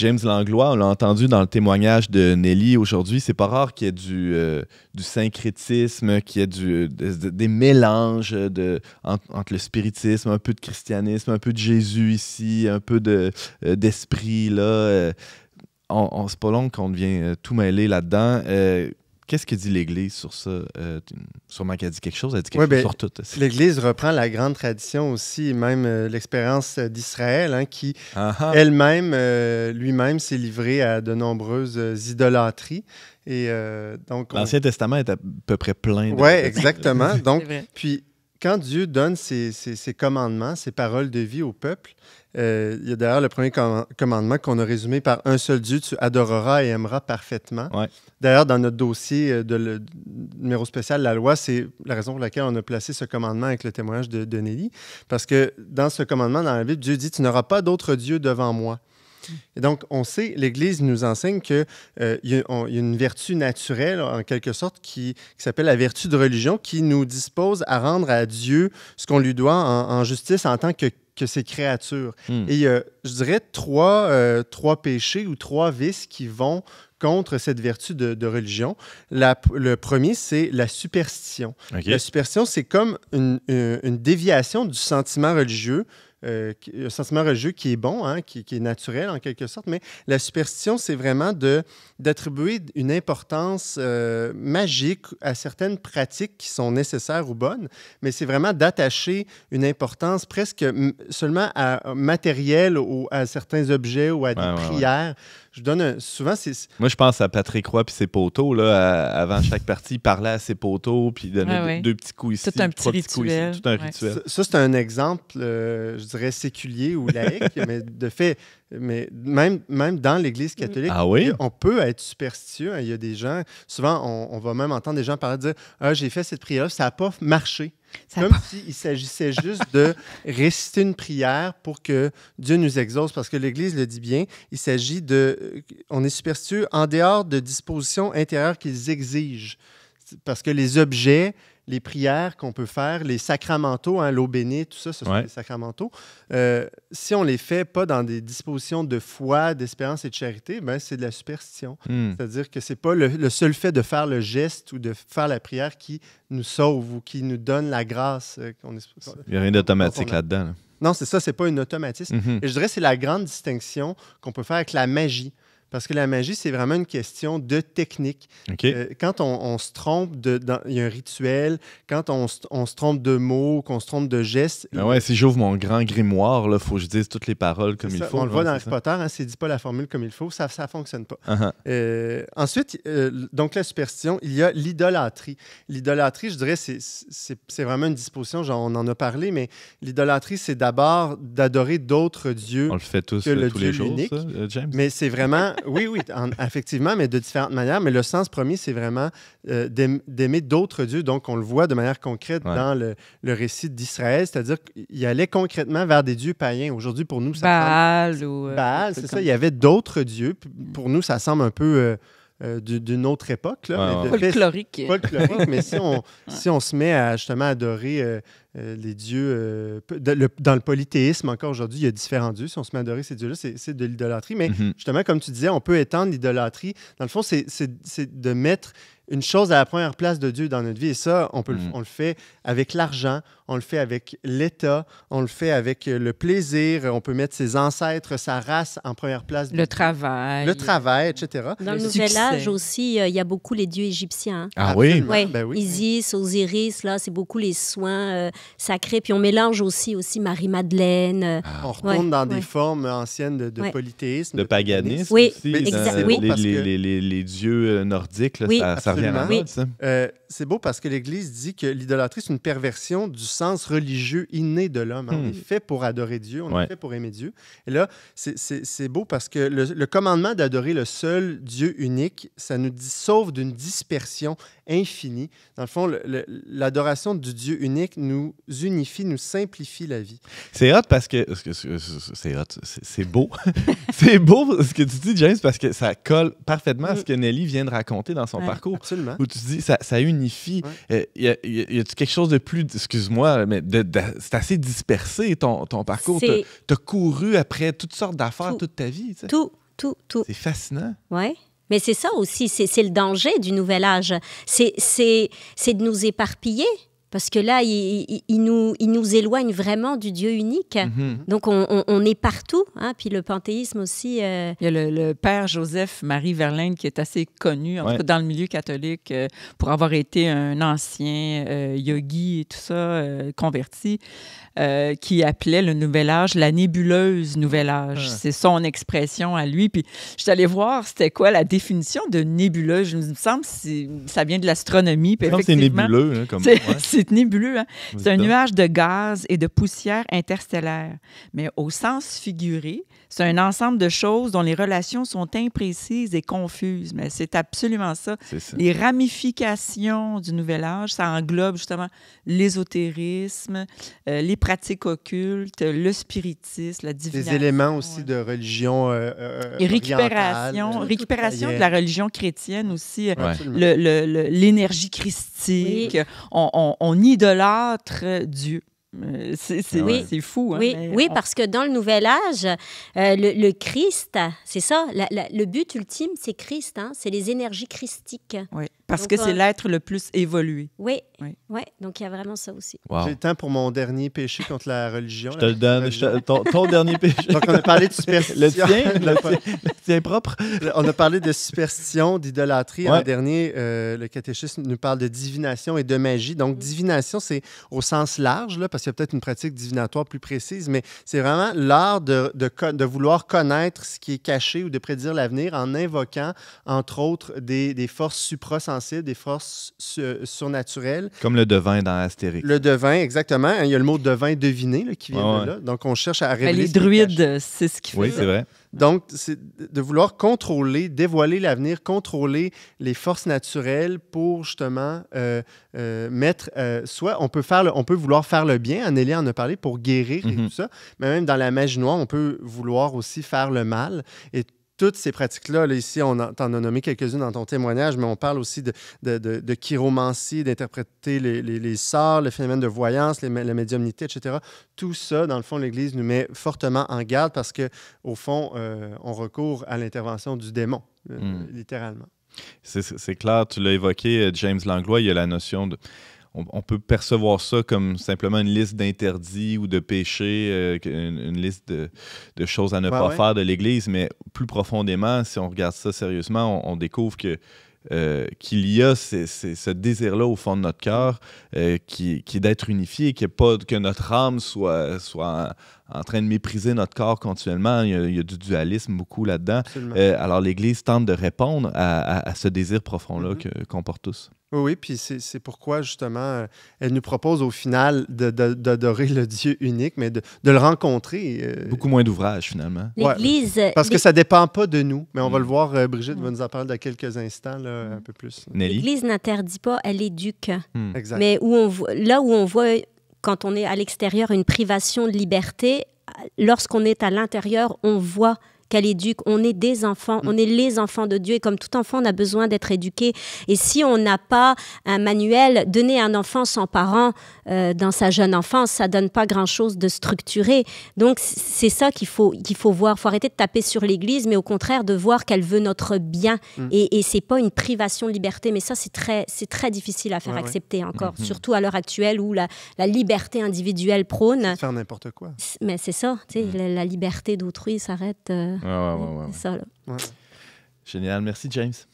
James Langlois, on l'a entendu dans le témoignage de Nelly aujourd'hui, c'est pas rare qu'il y ait du syncrétisme, qu'il y ait des mélanges entre le spiritisme, un peu de christianisme, un peu de Jésus ici, un peu d'esprit là. C'est pas long qu'on devient tout mêlé là-dedans. Qu'est-ce que dit l'Église sur ça? Sûrement qu'elle dit quelque chose, elle dit quelque chose sur tout. L'Église reprend la grande tradition aussi, même l'expérience d'Israël, hein, qui elle-même, lui-même, s'est livré à de nombreuses idolâtries. Et, donc, l'Ancien Testament est à peu près plein de... Oui, exactement. Donc, puis, quand Dieu donne ses commandements, ses paroles de vie au peuple, il y a d'ailleurs le premier commandement qu'on a résumé par un seul Dieu, tu adoreras et aimeras parfaitement. Ouais. D'ailleurs, dans notre dossier de numéro spécial, la loi, c'est la raison pour laquelle on a placé ce commandement avec le témoignage de Nelly. Parce que dans ce commandement, dans la Bible, Dieu dit « Tu n'auras pas d'autre Dieu devant moi ». Et donc, on sait, l'Église nous enseigne qu'il y a une vertu naturelle, en quelque sorte, qui s'appelle la vertu de religion, qui nous dispose à rendre à Dieu ce qu'on lui doit en justice en tant que ses créatures. Et il y a, je dirais, trois péchés ou trois vices qui vont contre cette vertu de religion. Le premier, c'est la superstition. Okay. La superstition, c'est comme une déviation du sentiment religieux, un sentiment religieux qui est bon, hein, qui est naturel en quelque sorte, mais la superstition, c'est vraiment d'attribuer une importance magique à certaines pratiques qui sont nécessaires ou bonnes, mais c'est vraiment d'attacher une importance presque seulement matérielle ou à certains objets ou à des prières. Je donne souvent... Moi, je pense à Patrick Roy puis ses poteaux. Là, avant chaque partie, il parlait à ses poteaux puis il donnait deux petits coups ici, tout un petit rituel. Ici, tout un rituel. Ça, c'est un exemple, je dirais, séculier ou laïque, mais de fait... Mais même dans l'Église catholique, on peut être superstitieux. Il y a des gens, souvent, on va même entendre des gens parler de dire « Ah, j'ai fait cette prière-là, ça n'a pas marché ». Comme s'il s'agissait juste de réciter une prière pour que Dieu nous exauce, parce que l'Église le dit bien, il s'agit on est superstitieux en dehors de dispositions intérieures qu'ils exigent. Parce que les objets, les prières qu'on peut faire, les sacramentaux, hein, l'eau bénite, tout ça, ce sont des sacramentaux. Si on ne les fait pas dans des dispositions de foi, d'espérance et de charité, ben, c'est de la superstition. C'est-à-dire que ce n'est pas le seul fait de faire le geste ou de faire la prière qui nous sauve ou qui nous donne la grâce. Il n'y a rien d'automatique là-dedans. Là. Non, c'est ça, ce n'est pas un automatisme. Et je dirais que c'est la grande distinction qu'on peut faire avec la magie. Parce que la magie, c'est vraiment une question de technique. Okay. Quand on se trompe, il y a un rituel, quand on se trompe de mots, qu'on se trompe de gestes... si j'ouvre mon grand grimoire, il faut que je dise toutes les paroles comme il faut. On le voit dans Harry Potter, hein, s'il ne dit pas la formule comme il faut, ça ne fonctionne pas. Ensuite, donc la superstition, il y a l'idolâtrie. L'idolâtrie, je dirais, c'est vraiment une disposition, genre, on en a parlé, mais l'idolâtrie, c'est d'abord d'adorer d'autres dieux. On le fait tous, que le tous Dieu les jours, unique. Ça, James? Mais c'est vraiment... Oui, effectivement, mais de différentes manières. Mais le sens premier, c'est vraiment d'aimer d'autres dieux. Donc, on le voit de manière concrète dans le récit d'Israël, c'est-à-dire qu'il allait concrètement vers des dieux païens. Aujourd'hui, pour nous, ça Baal semble... Baal, c'est ça. Il y avait d'autres dieux. Pour nous, ça semble un peu... d'une autre époque. Là. Folklorique. Folklorique, mais si on se met à justement adorer les dieux... dans le polythéisme, encore aujourd'hui, il y a différents dieux. Si on se met à adorer ces dieux-là, c'est de l'idolâtrie. Mais justement, comme tu disais, on peut étendre l'idolâtrie. Dans le fond, c'est de mettre une chose à la première place de Dieu dans notre vie. Et ça, on le fait avec l'argent, on le fait avec l'État, on le fait avec le plaisir. On peut mettre ses ancêtres, sa race en première place. Le travail. Le travail, etc. Dans le Nouvel Âge aussi, il y a beaucoup les dieux égyptiens. Hein. Ah oui? Ouais. Ben oui? Isis, Osiris, là, c'est beaucoup les soins sacrés. Puis on mélange aussi Marie-Madeleine. On retourne dans des formes anciennes de polythéisme. De paganisme oui, aussi. exactement. Les dieux nordiques, là, ça revient à la mode, ça. C'est beau parce que l'Église dit que l'idolâtrie, c'est une perversion du sens religieux inné de l'homme. On est fait pour adorer Dieu, on est fait pour aimer Dieu. Et là, c'est beau parce que le commandement d'adorer le seul Dieu unique, ça nous sauve d'une dispersion infinie. Dans le fond, l'adoration du Dieu unique nous unifie, nous simplifie la vie. C'est hot parce que... C'est hot, c'est beau. C'est beau ce que tu dis, James, parce que ça colle parfaitement à ce que Nelly vient de raconter dans son parcours. Absolument. Où tu dis, ça unifie. Y a-tu quelque chose de plus... Excuse-moi, mais c'est assez dispersé, ton parcours. Tu as couru après toutes sortes d'affaires toute ta vie. Tu sais. Tout. tout, tout. C'est fascinant. Ouais. Mais c'est ça aussi, c'est le danger du nouvel âge. C'est de nous éparpiller. Parce que là, il nous éloigne vraiment du Dieu unique. Donc, on est partout. Hein? Puis le panthéisme aussi. Il y a le père Joseph-Marie Verlaine qui est assez connu, en tout cas dans le milieu catholique, pour avoir été un ancien yogi et tout ça, converti, qui appelait le nouvel âge la nébuleuse nouvel âge. C'est son expression à lui. Puis je suis allée voir c'était quoi la définition de nébuleuse. Je me semble que ça vient de l'astronomie. Puis C'est nébuleux. Hein, c'est nébuleux. Hein? C'est un nuage de gaz et de poussière interstellaire. Mais au sens figuré, c'est un ensemble de choses dont les relations sont imprécises et confuses. Mais c'est absolument ça. C'est ça. Les ramifications du nouvel âge, ça englobe justement l'ésotérisme, les pratiques occultes, le spiritisme, la divination. Des éléments aussi de religion et récupération de la religion chrétienne aussi. L'énergie christique. Oui. On idolâtre Dieu. C'est fou. Hein? Oui, parce que dans le Nouvel Âge, le Christ, c'est ça, le but ultime, c'est Christ, hein? C'est les énergies christiques. Oui, parce donc, que c'est l'être le plus évolué. Oui, donc il y a vraiment ça aussi. Wow. J'ai le temps pour mon dernier péché contre la religion. Je te le donne. Ton dernier péché. Donc, on a parlé de superstition. Le tien propre. On a parlé de superstition, d'idolâtrie. En dernier, le catéchisme nous parle de divination et de magie. Donc, divination, c'est au sens large, là, parce qu'il y a peut-être une pratique divinatoire plus précise, mais c'est vraiment l'art de vouloir connaître ce qui est caché ou de prédire l'avenir en invoquant, entre autres, des forces suprasensibles, des forces surnaturelles. Comme le devin dans Astérix. Le devin, exactement. Il y a le mot devin, deviner, là, qui vient de là. Donc, on cherche à révéler. Les druides, c'est ce qu'ils font. Oui, c'est vrai. Donc, c'est de vouloir contrôler, dévoiler l'avenir, contrôler les forces naturelles pour justement mettre... soit on peut vouloir faire le bien, Anélie en a parlé, pour guérir et tout ça, mais même dans la magie noire, on peut vouloir aussi faire le mal. Et toutes ces pratiques-là, là, ici, t'en as nommé quelques-unes dans ton témoignage, mais on parle aussi de chiromancie, d'interpréter les sorts, le phénomène de voyance, la médiumnité, etc. Tout ça, dans le fond, l'Église nous met fortement en garde parce qu'au fond, on recourt à l'intervention du démon, littéralement. C'est clair, tu l'as évoqué, James Langlois, il y a la notion de... On peut percevoir ça comme simplement une liste d'interdits ou de péchés, une liste de choses à ne pas faire de l'Église, mais plus profondément, si on regarde ça sérieusement, on découvre qu'il y a ce désir-là au fond de notre cœur qui est d'être unifié, que notre âme soit en train de mépriser notre corps continuellement. Il y a du dualisme beaucoup là-dedans. Alors l'Église tente de répondre à ce désir profond-là qu'on porte tous. Oui, puis c'est pourquoi, justement, elle nous propose au final d'adorer le Dieu unique, mais de le rencontrer. Beaucoup moins d'ouvrages, finalement. L'Église... parce que ça ne dépend pas de nous, mais on va le voir, Brigitte va nous en parler dans quelques instants, là, un peu plus. Nelly? L'Église n'interdit pas, elle éduque. Exact. Mais là où on voit, quand on est à l'extérieur, une privation de liberté, lorsqu'on est à l'intérieur, on voit qu'elle éduque. On est des enfants, on est les enfants de Dieu et comme tout enfant, on a besoin d'être éduqué. Et si on n'a pas un manuel, donner un enfant sans parents dans sa jeune enfance, ça donne pas grand-chose de structuré. Donc, c'est ça qu'il faut voir. Il faut arrêter de taper sur l'Église, mais au contraire de voir qu'elle veut notre bien. Et c'est pas une privation de liberté, mais ça, c'est très difficile à faire accepter encore, surtout à l'heure actuelle où la liberté individuelle prône. C'est de faire n'importe quoi. Mais c'est ça, tu sais, la liberté d'autrui s'arrête. Ouais. C'est ça, là. Génial. Merci, James.